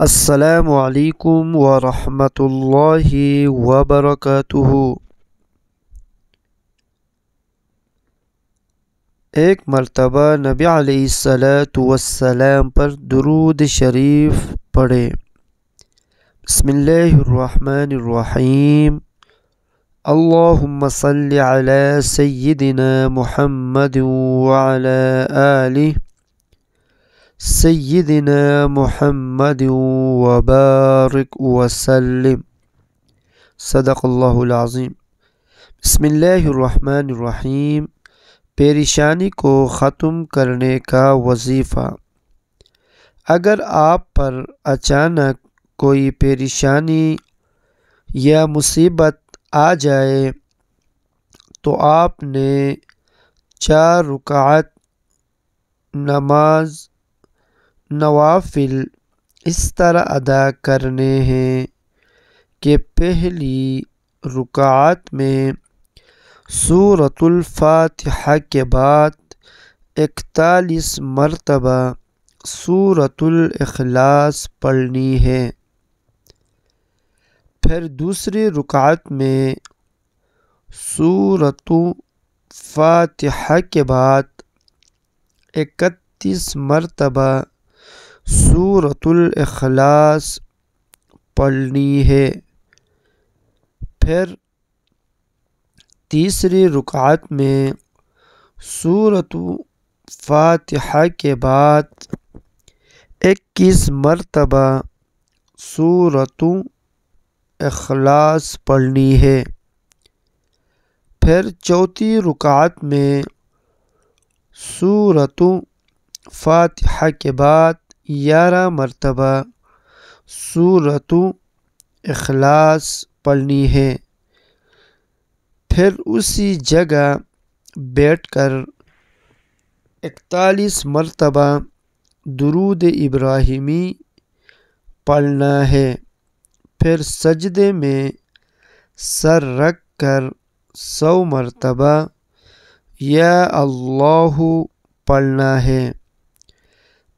السلام علیکم ورحمۃ اللہ وبرکاتہ۔ ایک مرتبہ نبی علیہ السلام پر درود شریف پڑھے۔ بسم اللہ الرحمن الرحیم۔ اللہم صلی علی سیدنا محمد وعلی آلہ سیدنا محمد وبارک وسلم۔ صدق اللہ العظیم۔ بسم اللہ الرحمن الرحیم۔ پریشانی کو ختم کرنے کا وظیفہ۔ اگر آپ پر اچانک کوئی پریشانی یا مصیبت آ جائے تو آپ نے 4 رکعت نماز نوافل اس طرح ادا کرنے ہیں کہ پہلی رکعت میں سورۃ الفاتحہ کے بعد 41 مرتبہ سورۃ الاخلاص پڑھنی ہے۔ پھر دوسری رکعت میں سورۃ فاتحہ کے بعد 31 مرتبہ سورۃ الاخلاص پڑھنی ہے۔ پھر تیسری رکعت میں سورۃ فاتحہ کے بعد 21 مرتبہ سورۃ اخلاص پڑھنی ہے۔ پھر چوتھی رکعت میں سورۃ فاتحہ کے بعد 11 مرتبہ سورۃ اخلاص پڑھنی ہے۔ پھر اسی جگہ بیٹھ کر 41 مرتبہ درود ابراہیمی پڑھنا ہے۔ پھر سجدے میں سر رکھ کر 100 مرتبہ یا اللہ پڑھنا ہے۔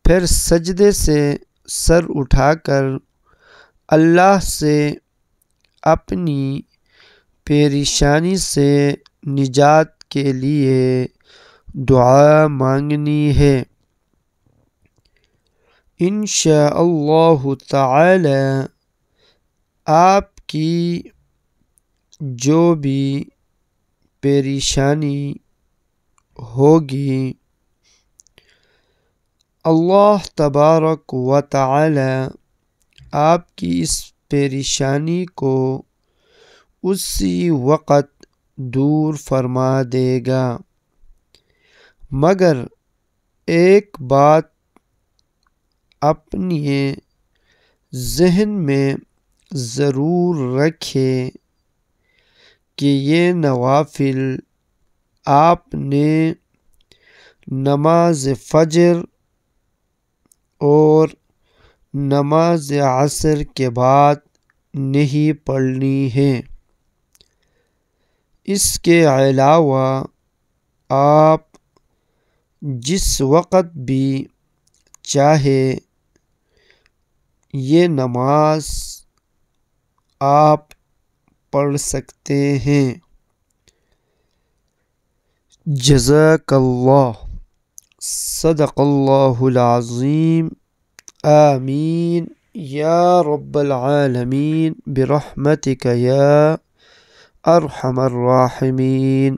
پھر سجدے سے سر اٹھا کر اللہ سے اپنی پریشانی سے نجات کے لیے دعا مانگنی ہے۔ انشاءاللہ تعالی آپ کی جو بھی پریشانی ہوگی اللہ تبارک و تعالی آپ کی اس پریشانی کو اسی وقت دور فرما دے گا، مگر ایک بات اپنے ذہن میں ضرور رکھیں کہ یہ نوافل آپ نے نماز فجر اور نماز عصر کے بعد نہیں پڑھنی ہے۔ اس کے علاوہ آپ جس وقت بھی چاہے یہ نماز آپ پڑھ سکتے ہیں۔ جزاک اللہ۔ صدق اللہ العظیم۔ آمین یا رب العالمین برحمتک یا ارحم الراحمین۔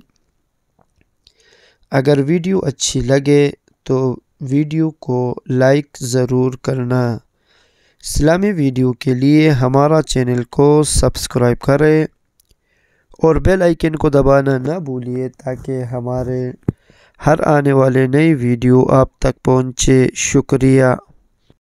اگر ویڈیو اچھی لگے تو ویڈیو کو لائک ضرور کرنا۔ اسلامی ویڈیو کے لیے ہمارا چینل کو سبسکرائب کریں اور بیل آئیکن کو دبانا نہ بھولیے تاکہ ہمارے ہر آنے والے نئی ویڈیو آپ تک پہنچے۔ شکریہ۔